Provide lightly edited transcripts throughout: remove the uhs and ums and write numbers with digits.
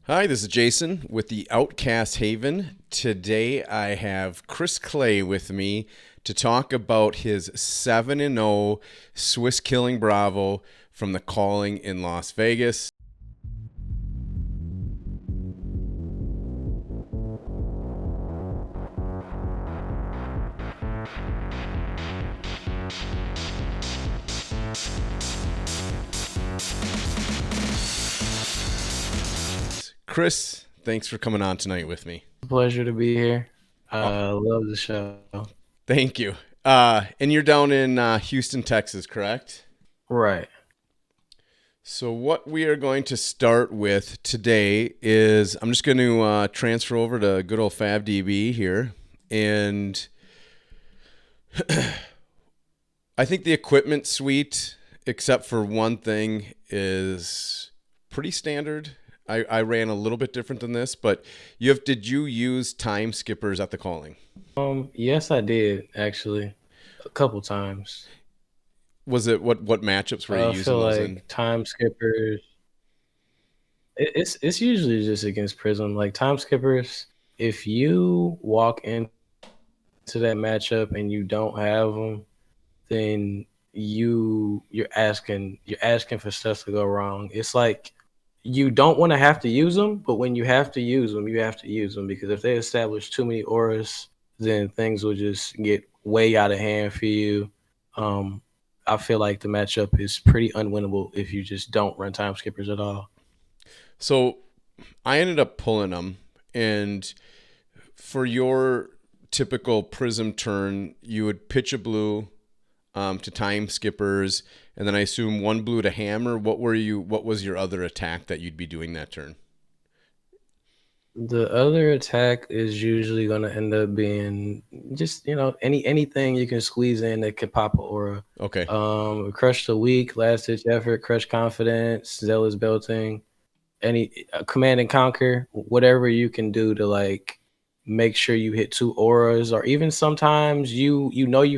Hi, this is Jason with the Outcast Haven. Today I have Chris Clay with me to talk about his 7-0 Swiss Killing Bravo from the Calling in Las Vegas. Chris, thanks for coming on tonight with me. Pleasure to be here. Oh, Love the show. thank you. And you're down in Houston, Texas, correct? Right. So, what we are going to start with today is I'm just going to transfer over to good old FabDB here. And I think the equipment suite, except for one thing, is pretty standard. I ran a little bit different than this, but did you use time skippers at the calling? Yes, I did actually a couple times. Was it what matchups were you I using feel those in? like time skippers. It's usually just against Prism. Like time skippers, if you walk into that matchup and you don't have them, then you're asking for stuff to go wrong. It's like you don't want to have to use them, but when you have to use them, you have to use them because if they establish too many auras, then things will just get way out of hand for you. Um, I feel like the matchup is pretty unwinnable if you just don't run time skippers at all. So I ended up pulling them, and for your typical prism turn, you would pitch a blue to time skippers, and then I assume one blue to hammer. What was your other attack that you'd be doing that turn? The other attack is usually going to end up being just anything you can squeeze in that could pop a aura. Okay. Crush the weak, last ditch effort, crush confidence, zealous belting, any command and conquer, whatever you can do to like make sure you hit two auras, or even sometimes you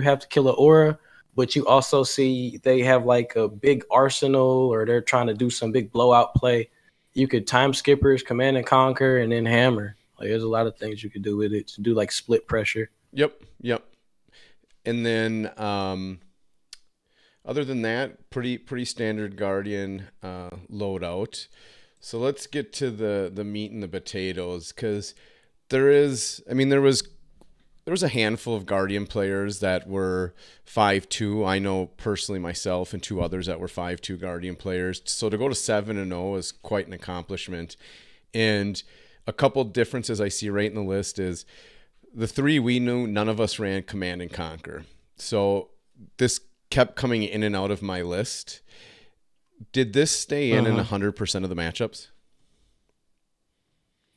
have to kill an aura, but you also see they have like a big arsenal or they're trying to do some big blowout play. You could time skippers, command and conquer, and then hammer. Like there's a lot of things you could do with it to do like split pressure. Yep. Yep. And then other than that, pretty standard Guardian loadout. So let's get to the meat and the potatoes, because there was a handful of Guardian players that were 5-2. I know personally myself and two others that were 5-2 Guardian players. So to go to 7-0 is quite an accomplishment. And a couple differences I see right in the list is the three we knew, none of us ran Command and Conquer. So this kept coming in and out of my list. Did this stay in 100% of the matchups?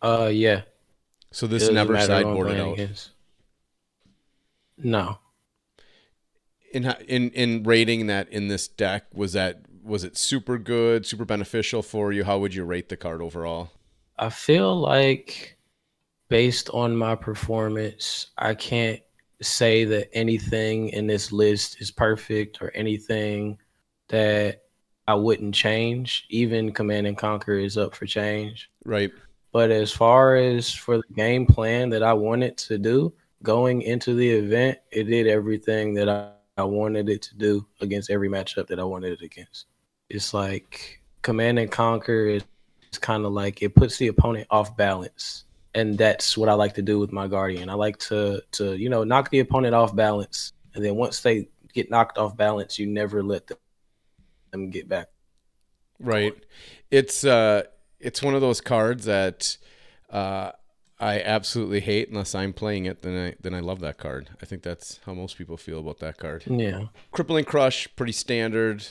Yeah, So it this doesn't never matter who I'm sideboarded playing out. against. No. In rating that in this deck, was it super good, super beneficial for you? How would you rate the card overall? I feel like based on my performance, I can't say that anything in this list is perfect or anything that I wouldn't change. Even Command and Conquer is up for change. Right. But as far as for the game plan that I wanted to do going into the event, it did everything that I wanted it to do against every matchup that I wanted it against. It's like Command and Conquer is kind of like it puts the opponent off balance. And that's what I like to do with my Guardian. I like to knock the opponent off balance. And then once they get knocked off balance, you never let them get back on. Right. It's one of those cards that uh, I absolutely hate unless I'm playing it. Then I love that card. I think that's how most people feel about that card. Yeah. Crippling Crush, pretty standard.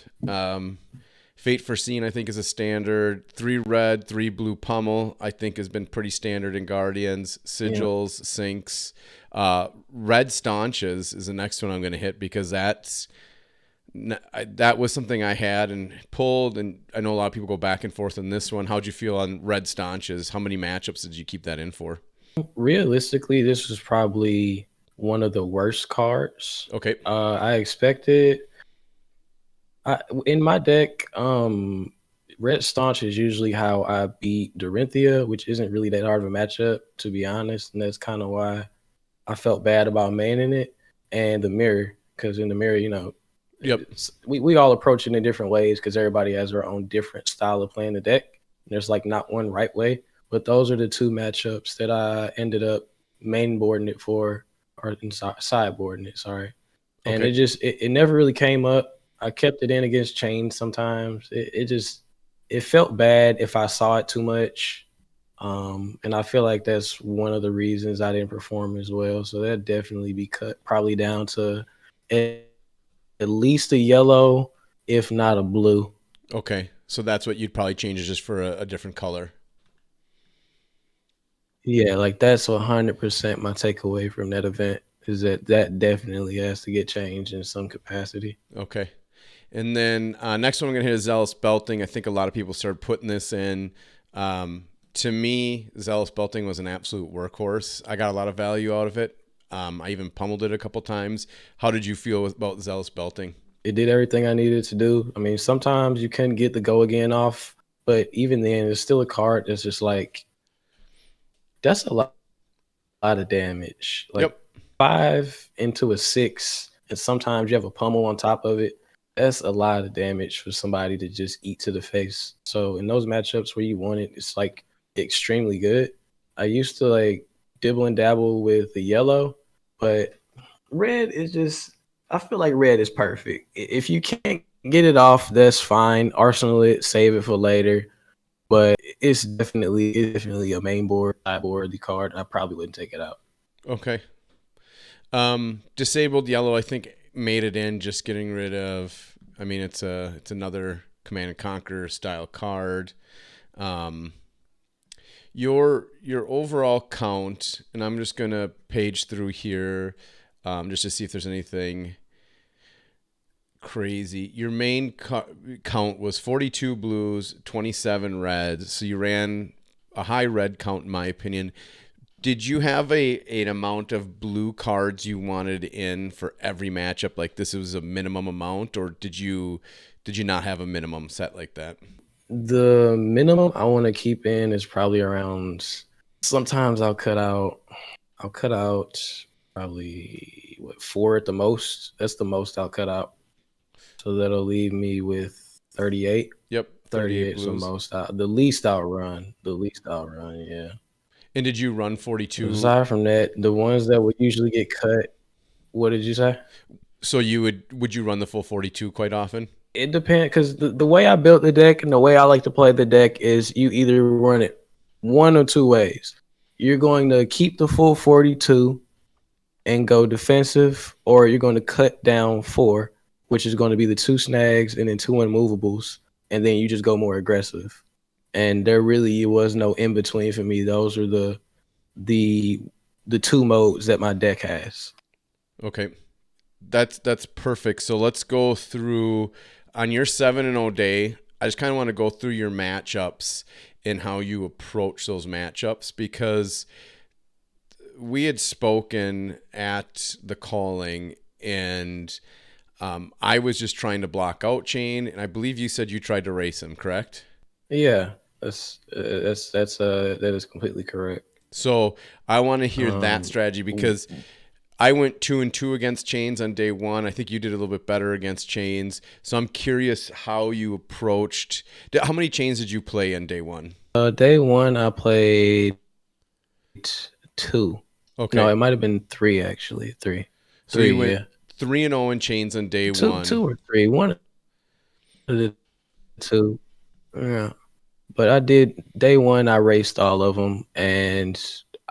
Fate Foreseen, I think, is a standard. 3 red, 3 blue Pummel, I think, has been pretty standard in Guardians. Yeah. Sigils, Sinks. Red Staunches is the next one I'm going to hit, because that was something I had and pulled, and I know a lot of people go back and forth on this one. How'd you feel on Red Staunches? How many matchups did you keep that in for? Realistically, this was probably one of the worst cards. Okay. I expected in my deck, red staunch is usually how I beat Dorinthia, which isn't really that hard of a matchup, to be honest. And that's kind of why I felt bad about maining it. And the mirror, because in the mirror, Yep. we all approach it in different ways because everybody has their own different style of playing the deck. There's like not one right way, but those are the two matchups that I ended up mainboarding it for, or sideboarding it. Sorry, and Okay. it never really came up. I kept it in against chain sometimes. It felt bad if I saw it too much. And I feel like that's one of the reasons I didn't perform as well. So that definitely be cut probably down to at least a yellow, if not a blue. Okay. So that's what you'd probably change, is just for a different color. Yeah, like that's 100% my takeaway from that event is that definitely has to get changed in some capacity. Okay. And then next one I'm going to hit is Zealous Belting. I think a lot of people started putting this in. To me, Zealous Belting was an absolute workhorse. I got a lot of value out of it. I even pummeled it a couple times. How did you feel about Zealous Belting? It did everything I needed to do. I mean, sometimes you couldn't get the go again off, but even then, it's still a card that's just like, that's a lot of damage. Like Yep. 5 into a 6, and sometimes you have a pummel on top of it. That's a lot of damage for somebody to just eat to the face. So in those matchups where you want it, it's like extremely good. I used to like dibble and dabble with the yellow, but red is just, I feel like red is perfect. If you can't get it off, that's fine. Arsenal it, save it for later. But it's definitely a main board, sideboard, the card. I probably wouldn't take it out. Okay. Disabled Yellow, I think, made it in, just getting rid of. I mean, it's another Command and Conquer style card. Um, your overall count, and I'm just gonna page through here, just to see if there's anything crazy. Your main count was 42 blues, 27 reds. So you ran a high red count, in my opinion. Did you have an amount of blue cards you wanted in for every matchup? Like this was a minimum amount, or did you not have a minimum set like that? The minimum I want to keep in is probably around. Sometimes I'll cut out probably what 4 at the most. That's the most I'll cut out. So that'll leave me with 38. Yep, 38 38 is the blues. most. The least I'll run. The least I'll run. Yeah. And did you run 42? Aside from that, the ones that would usually get cut. What did you say? So would you run the full 42 quite often? It depends because the way I built the deck and the way I like to play the deck is you either run it one or two ways. You're going to keep the full 42 and go defensive, or you're going to cut down 4, which is going to be the 2 snags and then 2 unmovables, and then you just go more aggressive. And there really was no in between for me. Those are the the 2 modes that my deck has. Okay. That's perfect. So let's go through on your 7-0 day. I just kind of want to go through your matchups and how you approach those matchups, because we had spoken at the calling, and I was just trying to block out Chain, and I believe you said you tried to race him, correct? Yeah, that is completely correct. So I want to hear that strategy, because I went 2-2 against Chains on day one. I think you did a little bit better against Chains. So I'm curious how you approached. How many Chains did you play on day one? Day one, I played 2. Okay. No, it might have been 3 actually. 3. So 3, you went yeah. 3-0 in Chains on day Two, one. 2 or 3. One of the 2. Yeah. But I did day one. I raced all of them, and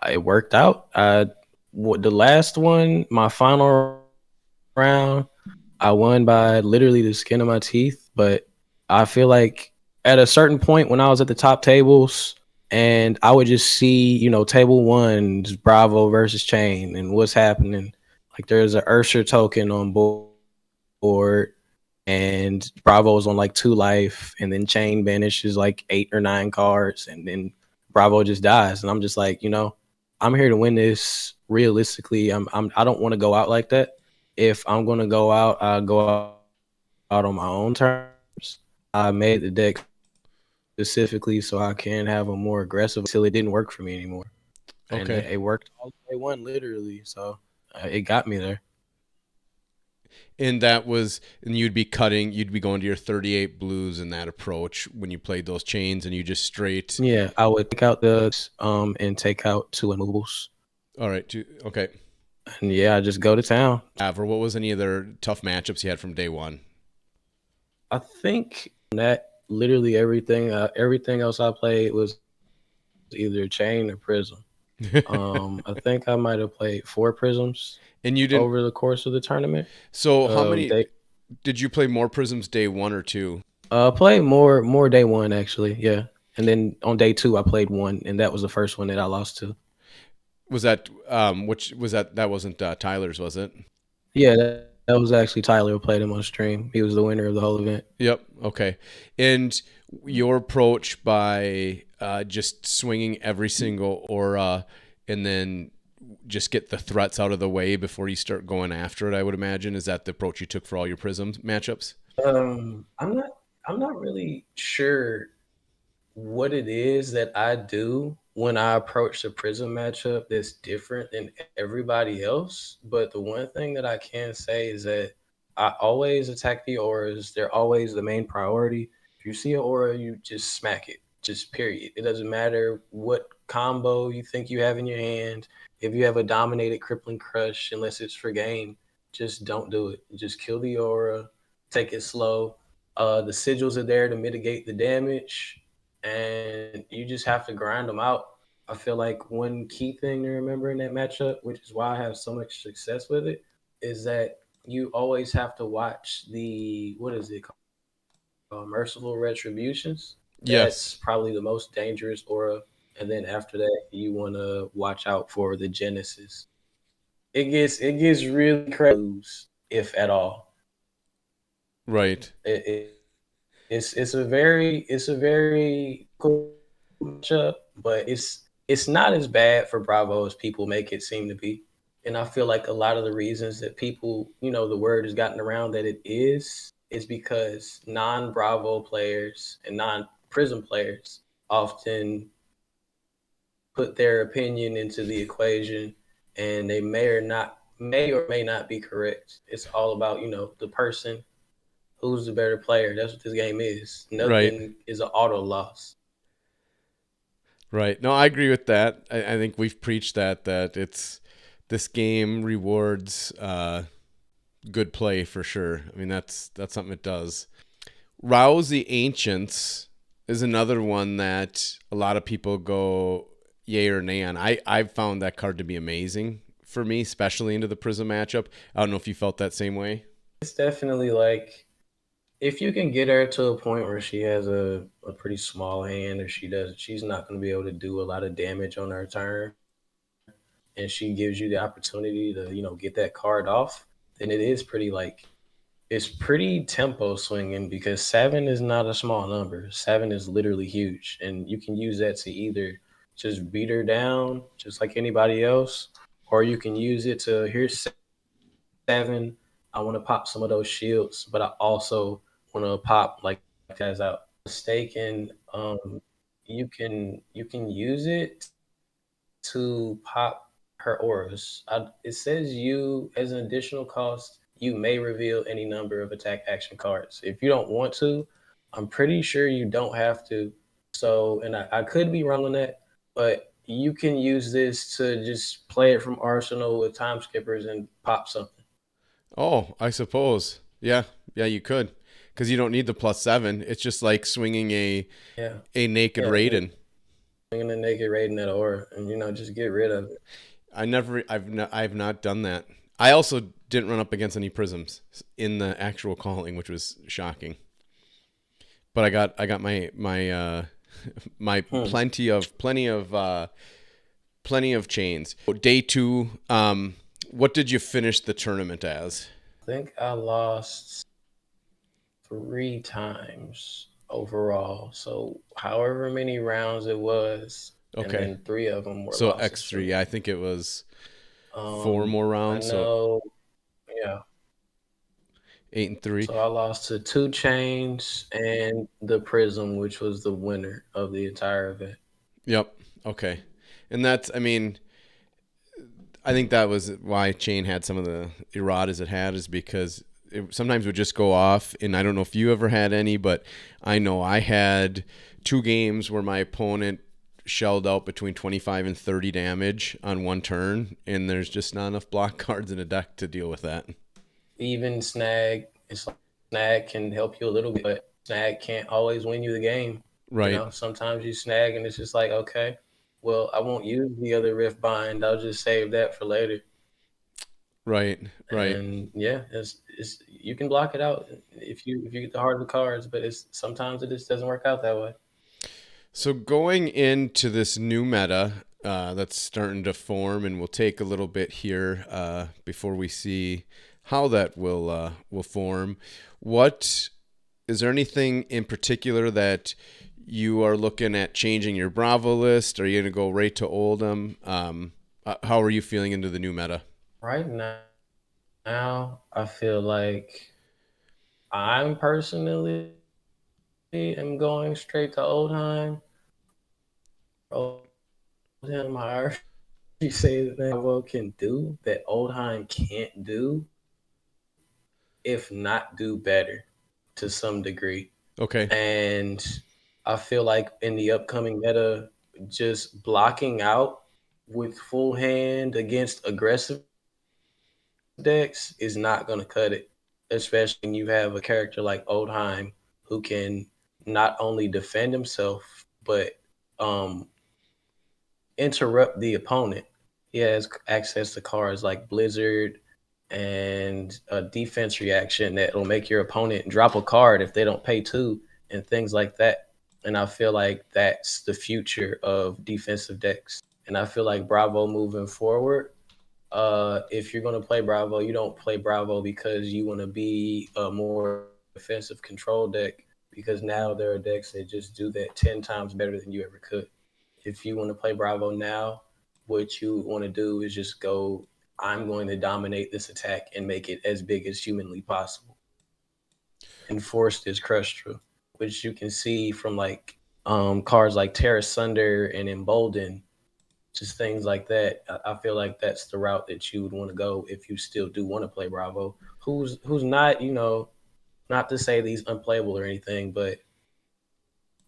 it worked out. The last one, my final round, I won by literally the skin of my teeth. But I feel like at a certain point when I was at the top tables, and I would just see, table one's Bravo versus Chain, and what's happening. Like there's an Ursher token on board, and Bravo's on like 2 life, and then Chain banishes like 8 or 9 cards, and then Bravo just dies. And I'm just like, I'm here to win this realistically. I don't want to go out like that. If I'm gonna go out, I'll go out on my own terms. I made the deck specifically so I can have a more aggressive until it didn't work for me anymore. And Okay. it worked all day one, literally. So it got me there. And you'd be going to your 38 blues in that approach when you played those chains, and you just straight. Yeah, I would take out the and take out two immovables. All right. Okay. And yeah, I just go to town. Or what was any other tough matchups you had from day one? I think that literally everything else I played was either chain or prism. I think I might have played 4 prisms And you didn't. over the course of the tournament. So how many They did you play more prisms day one or two? played more day one actually, yeah. And then on day two I played one, and that was the first one that I lost to. Was that which was that? That wasn't Tyler's, was it? Yeah, that was actually Tyler who played him on stream. He was the winner of the whole event. Yep. Okay. And your approach by just swinging every single aura and then just get the threats out of the way before you start going after it, I would imagine. Is that the approach you took for all your prism matchups? I'm not really sure what it is that I do when I approach the prism matchup that's different than everybody else. But the one thing that I can say is that I always attack the auras. They're always the main priority. If you see an aura, you just smack it. Just period. It doesn't matter what combo you think you have in your hand. If you have a dominated crippling crush, unless it's for game, just don't do it. Just kill the aura. Take it slow. The sigils are there to mitigate the damage, and you just have to grind them out. I feel like one key thing to remember in that matchup, which is why I have so much success with it, is that you always have to watch the what is it called? Merciful Retributions. That's Yes. probably the most dangerous aura. And then after that, you want to watch out for the Genesis. It gets really crazy, if at all. Right. It's a very cool matchup, but it's not as bad for Bravo as people make it seem to be. And I feel like a lot of the reasons that people, the word has gotten around that it is because non-Bravo players and non-Prism players often put their opinion into the equation, and they may or may not be correct. It's all about, the person who's the better player. That's what this game is. Right. Nothing is an auto loss. Right. No, I agree with that. I think we've preached that it's this game rewards good play for sure. I mean that's something it does. Rouse the Ancients is another one that a lot of people go yay or nay on. I've found that card to be amazing for me, especially into the Prism matchup. I don't know if you felt that same way. It's definitely like if you can get her to a point where she has a pretty small hand, or she's not going to be able to do a lot of damage on her turn, and she gives you the opportunity to get that card off, then it is pretty like it's pretty tempo swinging, because 7 is not a small number. 7 is literally huge, and you can use that to either just beat her down just like anybody else, or you can use it to here's 7. I want to pop some of those shields, but I also want to pop like guys out. Mistaken, you can use it to pop her auras. It says you, as an additional cost, you may reveal any number of attack action cards. If you don't want to, I'm pretty sure you don't have to. So, and I could be wrong on that, but you can use this to just play it from Arsenal with time skippers and pop something. Oh, I suppose. Yeah. Yeah, you could. Because you don't need the +7. It's just like swinging Yeah, a naked yeah, just Raiden. swinging the naked raiding that aura, and just get rid of it. I've not done that. I also didn't run up against any prisms in the actual calling, which was shocking. But I got my my Hmm. plenty of chains. Day two, what did you finish the tournament as? I think I lost 3 times overall. So however many rounds it was, and Okay, then 3 of them were so losses X for three. me. I think it was four more I rounds. So know, yeah, 8-3. So I lost to Two Chains and the Prism, which was the winner of the entire event. Yep. Okay. And that's, I mean, I think that was why Chain had some of the erratas it had, is because it sometimes would just go off. And I don't know if you ever had any, but I know I had two games where my opponent shelled out between 25 and 30 damage on one turn, and there's just not enough block cards in a deck to deal with that. Even Snag, it's like Snag can help you a little bit, but Snag can't always win you the game. You Right. know, sometimes you snag and it's just like, okay, well, I won't use the other Rift Bind. I'll just save that for later. Right. Right. And yeah, it's you can block it out if you get the heart of the cards, but it's sometimes it just doesn't work out that way. So going into this new meta that's starting to form, and we'll take a little bit here before we see how that will form. What is there anything in particular that you are looking at changing your Bravo list? Are you going to go right to Oldham? How are you feeling into the new meta? Right now, I feel like I'm personally am going straight to Oldham. Oldham, I already say that Bravo can do that Oldham can't do, if not do better to some degree. Okay. And I feel like in the upcoming meta, just blocking out with full hand against aggressive decks is not going to cut it, especially when you have a character like Oldham who can not only defend himself but um, interrupt the opponent. He has access to cards like Blizzard and a defense reaction that will make your opponent drop a card if they don't pay two and things like that. And I feel like that's the future of defensive decks. And I feel like Bravo moving forward, if you're going to play Bravo, you don't play Bravo because you want to be a more defensive control deck, because now there are decks that just do that 10 times better than you ever could. If you want to play Bravo now, what you want to do is just go, I'm going to dominate this attack and make it as big as humanly possible and force this crush through, which you can see from like cards like Terra Sunder and Embolden, just things like that. I feel like that's the route that you would want to go if you still do want to play Bravo. Who's not, you know, not to say that he's unplayable or anything, but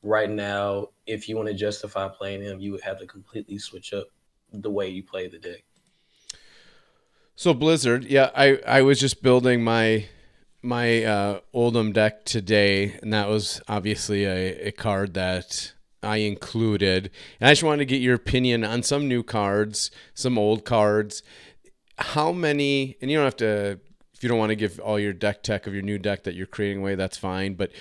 right now, if you want to justify playing him, you would have to completely switch up the way you play the deck. So Blizzard, yeah, I was just building my Oldham deck today, and that was obviously a card that I included. And I just wanted to get your opinion on some new cards, some old cards. How many, and you don't have to, if you don't want to give all your deck tech of your new deck that you're creating away, that's fine. But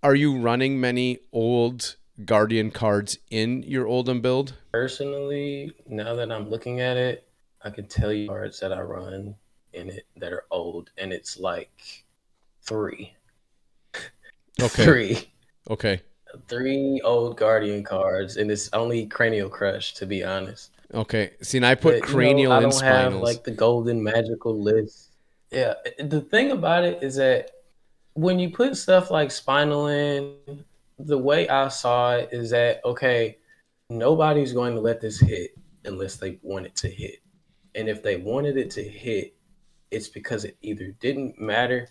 are you running many old Guardian cards in your Oldham build? Personally, now that I'm looking at it, I can tell you cards that I run in it that are old, and it's like three, Okay. three, Okay. three old Guardian cards, and it's only Cranial Crush, to be honest. Okay. See, and I put But you know, cranial I in don't have spinals. like the golden magical list. Yeah, the thing about it is that when you put stuff like Spinal in, the way I saw it is that okay, nobody's going to let this hit unless they want it to hit. And if they wanted it to hit, it's because it either didn't matter.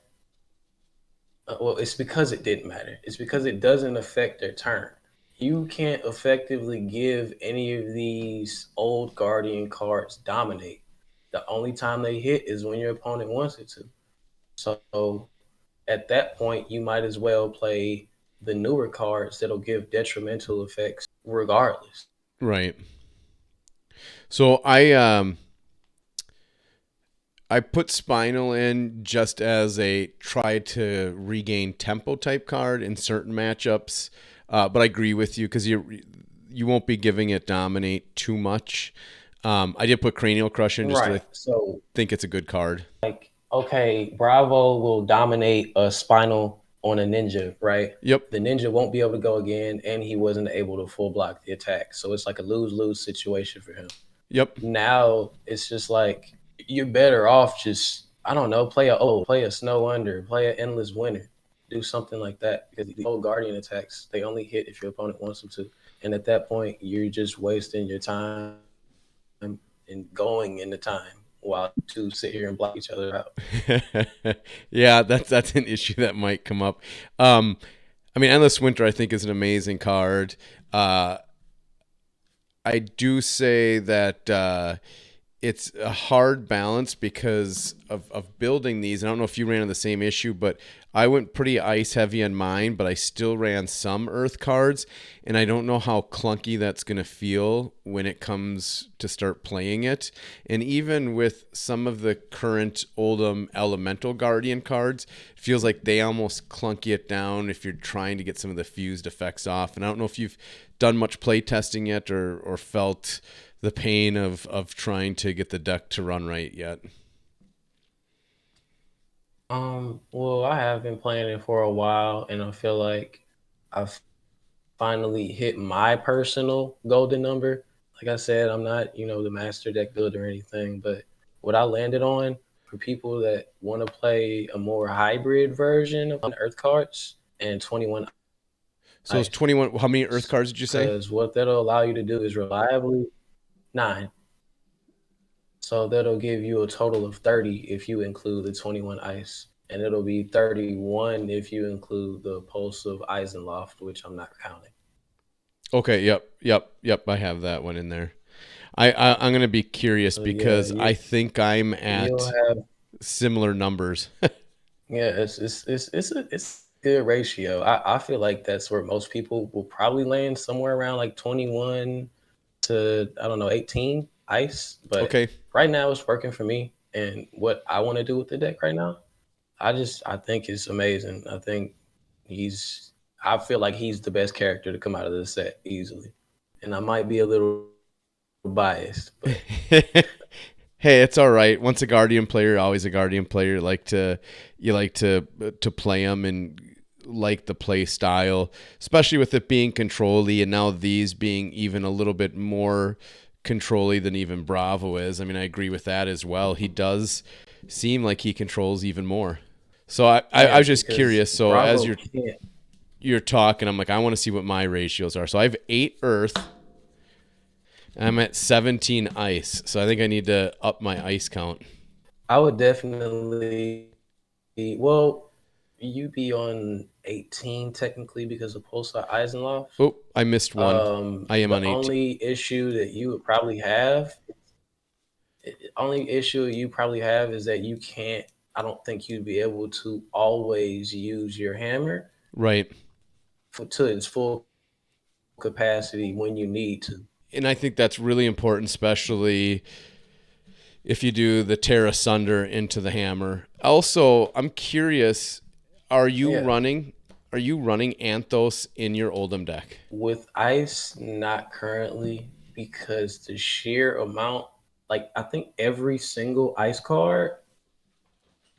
Well, it's because it didn't matter. It's because it doesn't affect their turn. You can't effectively give any of these old Guardian cards dominate. The only time they hit is when your opponent wants it to. So at that point, you might as well play the newer cards that'll give detrimental effects regardless. Right. So I put Spinal in just as a try to regain tempo type card in certain matchups, but I agree with you because you won't be giving it dominate too much. I did put Cranial Crush in just because Right. I So think it's a good card. like, okay, Bravo will dominate a Spinal on a ninja, right? Yep. The ninja won't be able to go again, and he wasn't able to full block the attack. So it's like a lose lose situation for him. Yep. Now it's just like you're better off just I don't know, play a snow under, play an endless winter, do something like that. Because the old guardian attacks, they only hit if your opponent wants them to. And at that point, you're just wasting your time and going in the time while two sit here and block each other out. Yeah, that's an issue that might come up. Um, I mean, Endless Winter I think is an amazing card. Uh, I do say that it's a hard balance because of building these. I don't know if you ran on the same issue, but I went pretty ice heavy on mine, but I still ran some earth cards, and I don't know how clunky that's going to feel when it comes to start playing it. And even with some of the current Oldham Elemental Guardian cards, it feels like they almost clunky it down if you're trying to get some of the fused effects off. And I don't know if you've done much play testing yet or felt the pain of trying to get the deck to run right yet. Well, I have been playing it for a while, and I feel like I've finally hit my personal golden number. Like I said, I'm not, the master deck builder or anything, but what I landed on for people that want to play a more hybrid version of Earth cards and 21 So it's ice. 21. How many earth cards did you say? Because what that'll allow you to do is reliably nine. So that'll give you a total of 30 if you include the 21 ice. And it'll be 31 if you include the pulse of Eisenloft, which I'm not counting. Okay. Yep. I have that one in there. I'm gonna be curious So yeah, because I think I'm you'll at have similar numbers. yeah, it's a good ratio. I feel like that's where most people will probably land somewhere around like 21 to I don't know 18 ice. But Okay. right now it's working for me. And what I want to do with the deck right now, I think it's amazing. He's I feel like he's the best character to come out of this set easily. And I might be a little biased, but Hey, it's all right. Once a guardian player, always a guardian player. You like to play them and like the play style, especially with it being control-y and now these being even a little bit more control-y than even Bravo is. I mean, I agree with that as well. He does seem like he controls even more. So I yeah, was just because curious. So as Bravo can't. you're talking, I'm like, I want to see what my ratios are. So I have 8 earth. I'm at 17 ice, so I think I need to up my ice count. I would definitely well, you be on 18 technically because of Pulsar Eisenloft. Oh, I missed one. I am The on 18. only issue that you would probably have, only issue you probably have is that you can't. I don't think you'd be able to always use your hammer Right. to its full capacity when you need to. And I think that's really important, especially if you do the tear asunder into the hammer. Also, I'm curious, are you Yeah, running are you running Anthos in your Oldham deck? with ice, not currently because the sheer amount, like I think every single ice card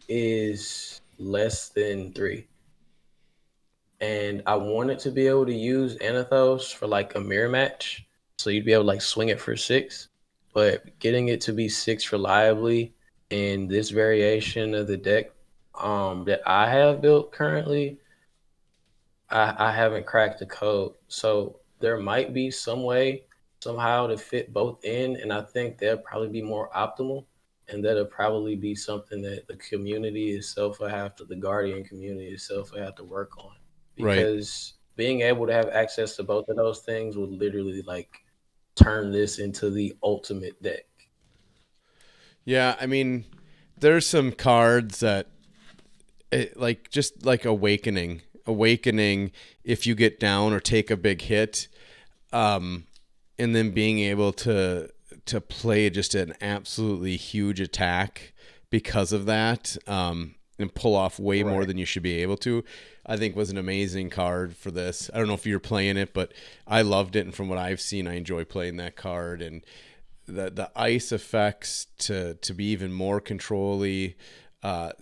is less than three. And I wanted to be able to use Anathos for like a mirror match. So you'd be able to like swing it for six. But getting it to be six reliably in this variation of the deck that I have built currently, I haven't cracked the code. So there might be some way somehow to fit both in. And I think that'll probably be more optimal. And that'll probably be something that the community itself will have to, the Guardian community itself will have to work on. Right. Because being able to have access to both of those things would literally like turn this into the ultimate deck. Yeah, I mean, there's some cards that like just like awakening if you get down or take a big hit, and then being able to play just an absolutely huge attack because of that, and pull off way more Right. than you should be able to, I think was an amazing card for this. I don't know if you're playing it, but I loved it, and from what I've seen, I enjoy playing that card. And the ice effects to be even more control-y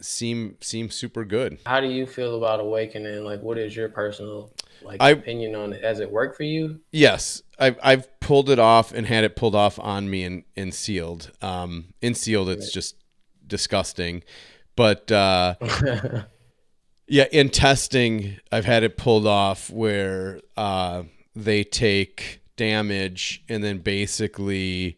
seem super good. How do you feel about Awakening? Like, what is your personal like I opinion on it? Has it worked for you? Yes, I've pulled it off and had it pulled off on me in sealed. In sealed, it's Right. just disgusting. But yeah, in testing, I've had it pulled off where they take damage and then basically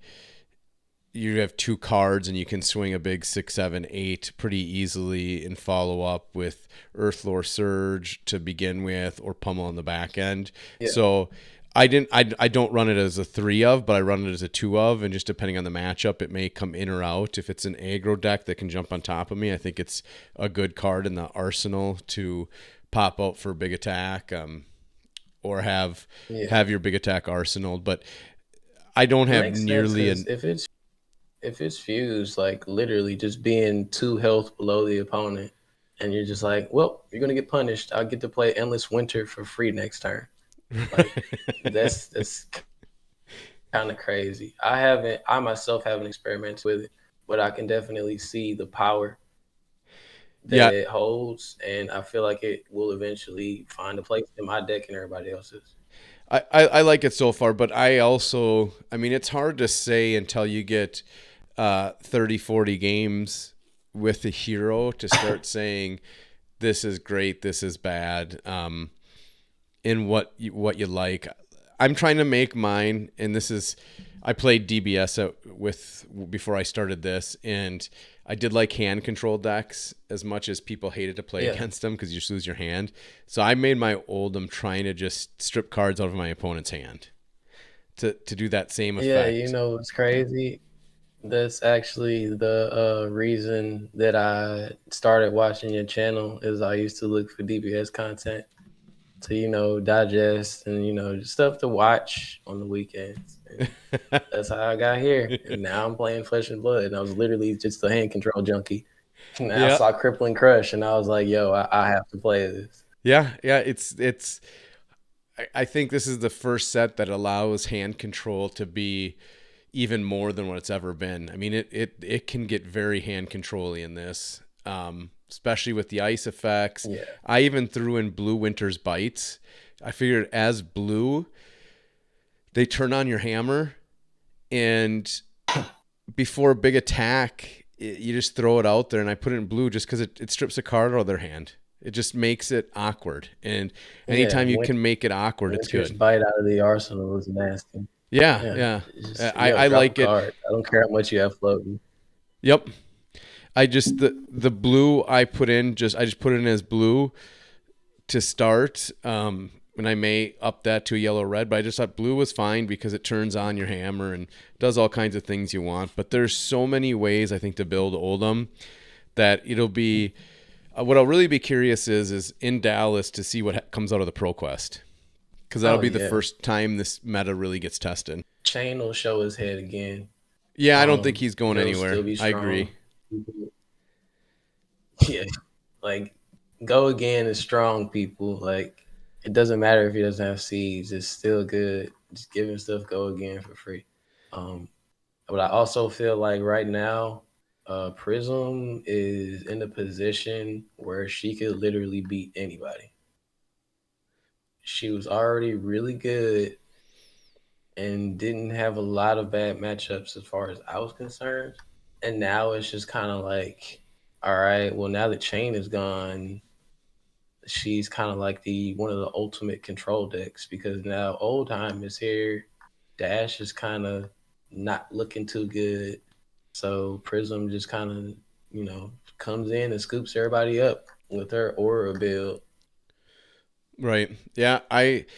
you have two cards and you can swing a big 6, 7, 8 pretty easily and follow up with Earthlore Surge to begin with or Pummel on the back end. Yeah. So I don't run it as a 3 of, but I run it as a 2 of, and just depending on the matchup, it may come in or out. If it's an aggro deck that can jump on top of me, I think it's a good card in the arsenal to pop out for big attack, or have Yeah. have your big attack arsenal. But I don't It have makes sense nearly because an if it's fused, like literally just being 2 health below the opponent, and you're just like, well, you're gonna get punished. I'll get to play Endless Winter for free next turn. Like that's kind of crazy. I myself haven't experimented with it, but I can definitely see the power that yeah. it holds, and I feel like it will eventually find a place in my deck and everybody else's. I like it so far, but I mean, it's hard to say until you get 30, 40 games with the hero to start saying this is great, this is bad, in what you like. I'm trying to make mine, and this is I played DBS with before I started this, and I did like hand control decks as much as people hated to play Yeah. against them because you just lose your hand. So I made my Oldham trying to just strip cards out of my opponent's hand to do that same Yeah, you effect. know what's crazy? That's actually the reason that I started watching your channel is I used to look for DBS content to, digest and, just stuff to watch on the weekends. And that's how I got here. And now I'm playing Flesh and Blood. And I was literally just a hand control junkie. And I Yeah, saw Crippling Crush and I was like, yo, I have to play this. yeah. It's. I think this is the first set that allows hand control to be even more than what it's ever been. I mean, it can get very hand controlly in this, especially with the ice effects. Yeah. I even threw in Blue Winter's Bites. I figured as blue, they turn on your hammer, and before a big attack, you just throw it out there. And I put it in blue just because it strips a card out of their hand. It just makes it awkward. And Yeah. anytime you can make it awkward, it's Winter's good. Bite out of the arsenal is nasty. Yeah, Yeah. yeah. It's just, yo, I drop a like it. card. I don't care how much you have floating. Yep. I just the blue I just put it in as blue to start. And I may up that to a yellow red, but I just thought blue was fine because it turns on your hammer and does all kinds of things you want. But there's so many ways I think to build Oldham that it'll be. What I'll really be curious is in Dallas to see what comes out of the Pro Quest, because that'll Oh, be the yeah. first time this meta really gets tested. Chain will show his head again. Yeah, I don't think he's going He'll anywhere. still be I strong. agree. Yeah. Like, go again is strong, people. Like, it doesn't matter if he doesn't have seeds. It's still good. Just give him stuff, go again for free. Um, but I also feel like right now, Prism is in a position where she could literally beat anybody. She was already really good and didn't have a lot of bad matchups as far as I was concerned. And now it's just kind of like, all right, well now the chain is gone. She's kind of like the one of the ultimate control decks because now Oldham is here. Dash is kind of not looking too good. So Prism just kind of, comes in and scoops everybody up with her aura build. Right. Yeah.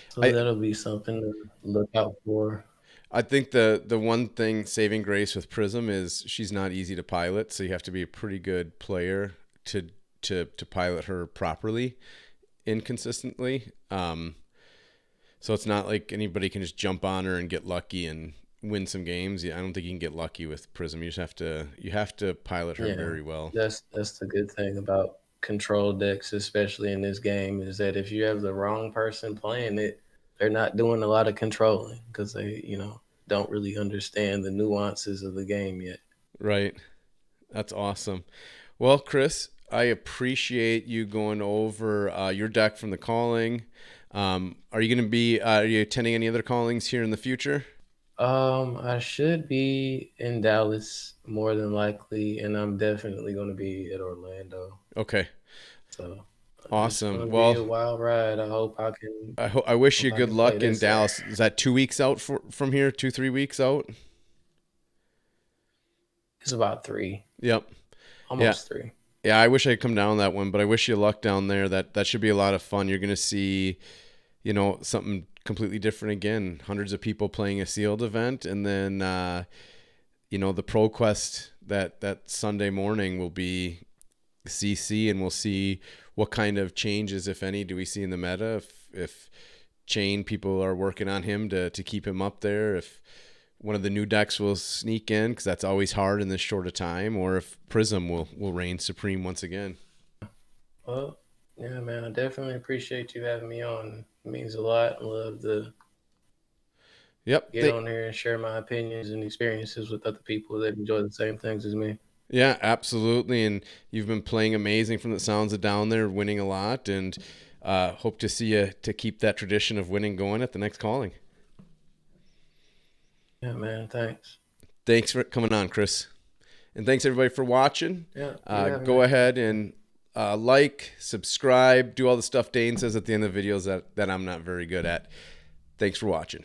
So I that'll be something to look out for. I think the one thing saving grace with Prism is she's not easy to pilot, so you have to be a pretty good player to pilot her properly, inconsistently. So it's not like anybody can just jump on her and get lucky and win some games. I don't think you can get lucky with Prism. You have to pilot her Yeah, very well. that's the good thing about control decks, especially in this game, is that if you have the wrong person playing it, they're not doing a lot of controlling because they, don't really understand the nuances of the game yet. Right. That's awesome. Well, Chris, I appreciate you going over your deck from the calling. Are you attending any other callings here in the future? I should be in Dallas more than likely, and I'm definitely going to be at Orlando. Okay. So it's going Awesome. to be Well, a wild ride. I hope I can. I wish you Hope I good can play luck in this there. Dallas. Is that 2 weeks out from here? 2, 3 weeks out? It's about three, Yep. Yeah. almost three. Yeah, I wish I could come down that one, but I wish you luck down there. That should be a lot of fun. You're gonna see, something completely different again. Hundreds of people playing a sealed event, and then the Pro Quest that Sunday morning will be CC, and we'll see what kind of changes, if any, do we see in the meta. If Chain people are working on him to keep him up there. If one of the new decks will sneak in, because that's always hard in this short of time, or if Prism will reign supreme once again. Well, yeah, man, I definitely appreciate you having me on. It means a lot. I love to Yep. get on here and share my opinions and experiences with other people that enjoy the same things as me. Yeah, absolutely. And you've been playing amazing from the sounds of down there, winning a lot, and hope to see you to keep that tradition of winning going at the next calling. Yeah, man, thanks. Thanks for coming on, Chris. And thanks everybody for watching. Yeah, you have a Go nice ahead day. and like, subscribe, do all the stuff Dane says at the end of the videos that I'm not very good at. Thanks for watching.